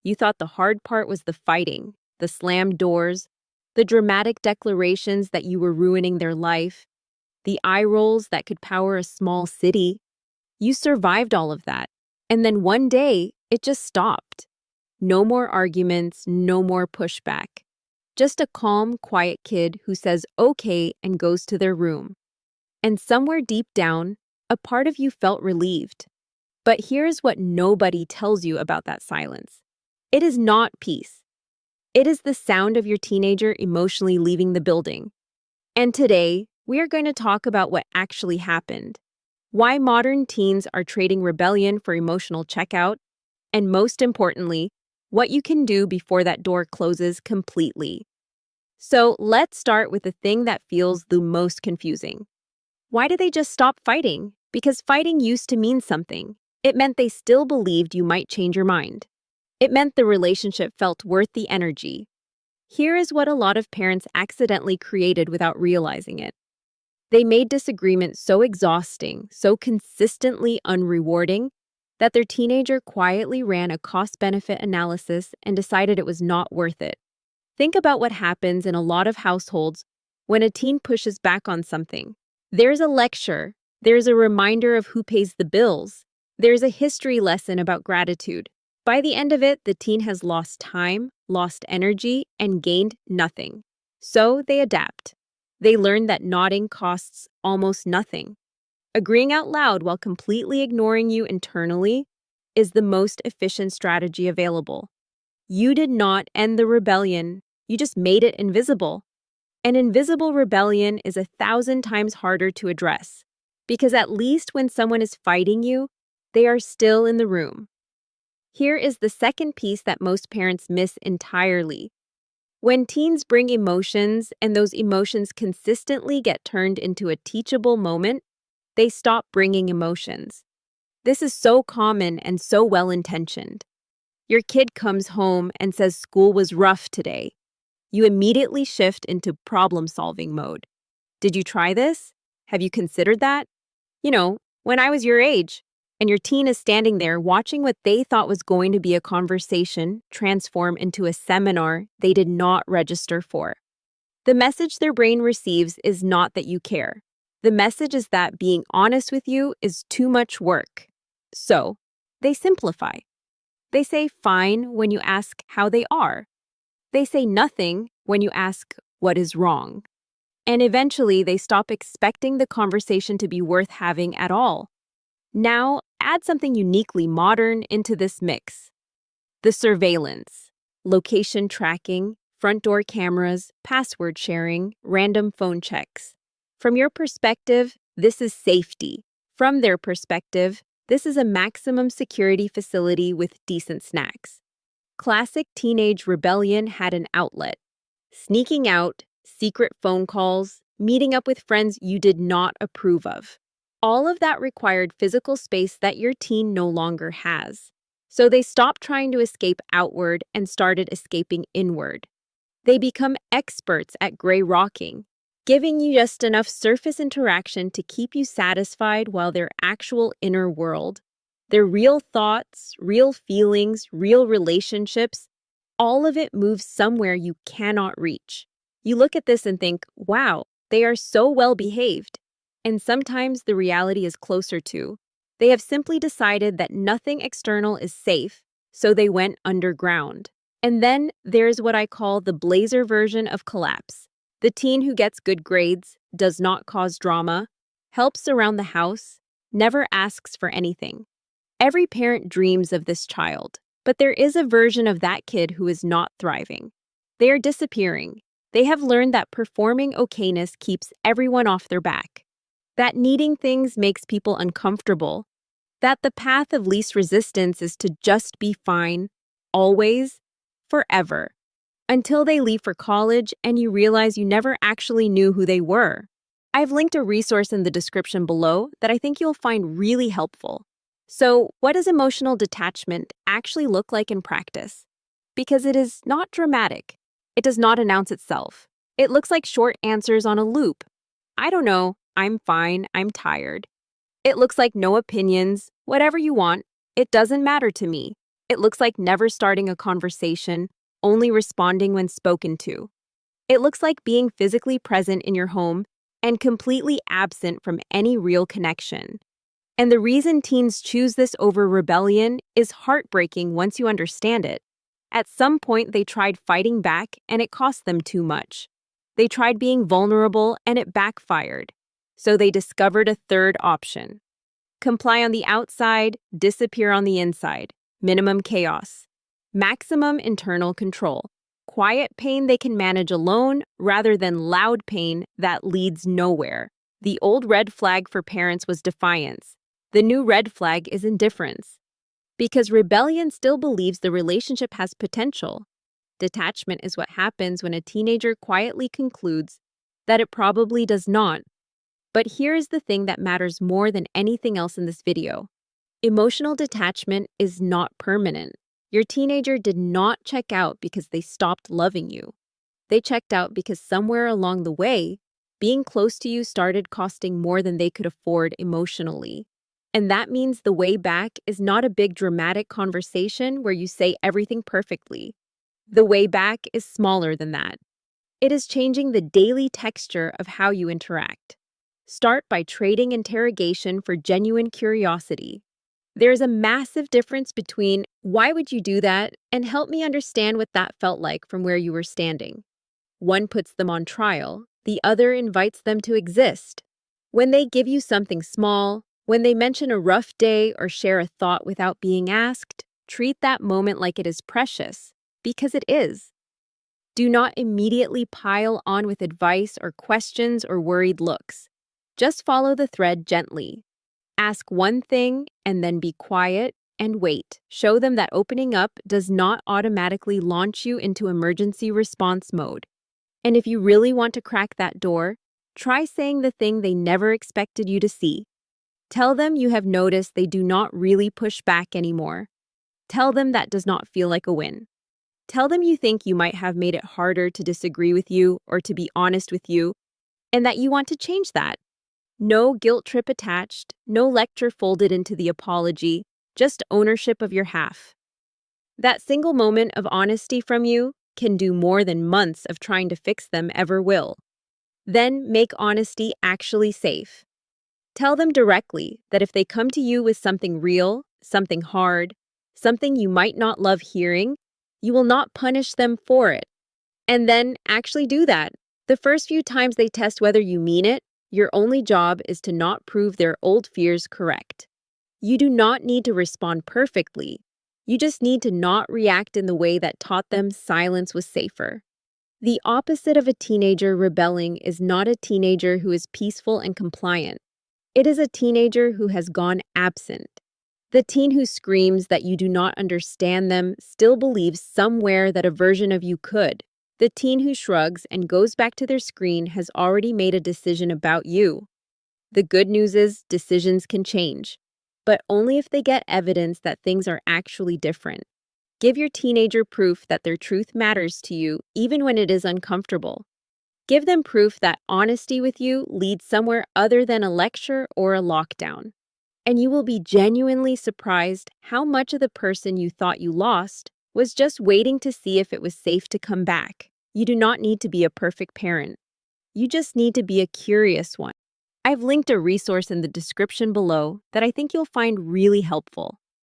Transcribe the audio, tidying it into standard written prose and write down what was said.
You thought the hard part was the fighting, the slammed doors, the dramatic declarations that you were ruining their life, the eye rolls that could power a small city. You survived all of that. And then one day, it just stopped. No more arguments, no more pushback. Just a calm, quiet kid who says okay and goes to their room. And somewhere deep down, a part of you felt relieved. But here's what nobody tells you about that silence. It is not peace. It is the sound of your teenager emotionally leaving the building. And today, we are going to talk about what actually happened, why modern teens are trading rebellion for emotional checkout, and most importantly, what you can do before that door closes completely. So let's start with the thing that feels the most confusing. Why did they just stop fighting? Because fighting used to mean something. It meant they still believed you might change your mind. It meant the relationship felt worth the energy. Here is what a lot of parents accidentally created without realizing it. They made disagreement so exhausting, so consistently unrewarding, that their teenager quietly ran a cost-benefit analysis and decided it was not worth it. Think about what happens in a lot of households when a teen pushes back on something. There's a lecture, there's a reminder of who pays the bills, there's a history lesson about gratitude. By the end of it, the teen has lost time, lost energy, and gained nothing. So they adapt. They learn that nodding costs almost nothing. Agreeing out loud while completely ignoring you internally is the most efficient strategy available. You did not end the rebellion, you just made it invisible. An invisible rebellion is 1,000 times harder to address, because at least when someone is fighting you, they are still in the room. Here is the second piece that most parents miss entirely. When teens bring emotions and those emotions consistently get turned into a teachable moment, they stop bringing emotions. This is so common and so well-intentioned. Your kid comes home and says school was rough today. You immediately shift into problem-solving mode. Did you try this? Have you considered that? When I was your age, and your teen is standing there watching what they thought was going to be a conversation transform into a seminar they did not register for. The message their brain receives is not that you care. The message is that being honest with you is too much work. So, they simplify. They say fine when you ask how they are. They say nothing when you ask what is wrong. And eventually, they stop expecting the conversation to be worth having at all. Now, add something uniquely modern into this mix. The surveillance, location tracking, front door cameras, password sharing, random phone checks. From your perspective, this is safety. From their perspective, this is a maximum security facility with decent snacks. Classic teenage rebellion had an outlet. Sneaking out, secret phone calls, meeting up with friends you did not approve of. All of that required physical space that your teen no longer has. So they stopped trying to escape outward and started escaping inward. They become experts at gray rocking, giving you just enough surface interaction to keep you satisfied while their actual inner world, their real thoughts, real feelings, real relationships, all of it moves somewhere you cannot reach. You look at this and think, wow, they are so well behaved. And sometimes the reality is closer to. They have simply decided that nothing external is safe, so they went underground. And then there's what I call the blazer version of collapse. The teen who gets good grades, does not cause drama, helps around the house, never asks for anything. Every parent dreams of this child, but there is a version of that kid who is not thriving. They are disappearing. They have learned that performing okayness keeps everyone off their back, that needing things makes people uncomfortable, that the path of least resistance is to just be fine, always, forever, until they leave for college and you realize you never actually knew who they were. I've linked a resource in the description below that I think you'll find really helpful. So, what does emotional detachment actually look like in practice? Because it is not dramatic. It does not announce itself. It looks like short answers on a loop. I don't know, I'm fine, I'm tired. It looks like no opinions, whatever you want, it doesn't matter to me. It looks like never starting a conversation, only responding when spoken to. It looks like being physically present in your home and completely absent from any real connection. And the reason teens choose this over rebellion is heartbreaking once you understand it. At some point, they tried fighting back and it cost them too much. They tried being vulnerable and it backfired. So they discovered a third option. Comply on the outside, disappear on the inside. Minimum chaos. Maximum internal control. Quiet pain they can manage alone rather than loud pain that leads nowhere. The old red flag for parents was defiance. The new red flag is indifference. Because rebellion still believes the relationship has potential. Detachment is what happens when a teenager quietly concludes that it probably does not. But here is the thing that matters more than anything else in this video. Emotional detachment is not permanent. Your teenager did not check out because they stopped loving you. They checked out because somewhere along the way, being close to you started costing more than they could afford emotionally. And that means the way back is not a big dramatic conversation where you say everything perfectly. The way back is smaller than that. It is changing the daily texture of how you interact. Start by trading interrogation for genuine curiosity. There is a massive difference between "why would you do that?" and "help me understand what that felt like from where you were standing." One puts them on trial, the other invites them to exist. When they give you something small, when they mention a rough day or share a thought without being asked, treat that moment like it is precious, because it is. Do not immediately pile on with advice or questions or worried looks. Just follow the thread gently. Ask one thing and then be quiet and wait. Show them that opening up does not automatically launch you into emergency response mode. And if you really want to crack that door, try saying the thing they never expected you to see. Tell them you have noticed they do not really push back anymore. Tell them that does not feel like a win. Tell them you think you might have made it harder to disagree with you or to be honest with you, and that you want to change that. No guilt trip attached, no lecture folded into the apology, just ownership of your half. That single moment of honesty from you can do more than months of trying to fix them ever will. Then make honesty actually safe. Tell them directly that if they come to you with something real, something hard, something you might not love hearing, you will not punish them for it. And then actually do that. The first few times they test whether you mean it, your only job is to not prove their old fears correct. You do not need to respond perfectly. You just need to not react in the way that taught them silence was safer. The opposite of a teenager rebelling is not a teenager who is peaceful and compliant. It is a teenager who has gone absent. The teen who screams that you do not understand them still believes somewhere that a version of you could. The teen who shrugs and goes back to their screen has already made a decision about you. The good news is decisions can change, but only if they get evidence that things are actually different. Give your teenager proof that their truth matters to you, even when it is uncomfortable. Give them proof that honesty with you leads somewhere other than a lecture or a lockdown. And you will be genuinely surprised how much of the person you thought you lost was just waiting to see if it was safe to come back. You do not need to be a perfect parent. You just need to be a curious one. I've linked a resource in the description below that I think you'll find really helpful.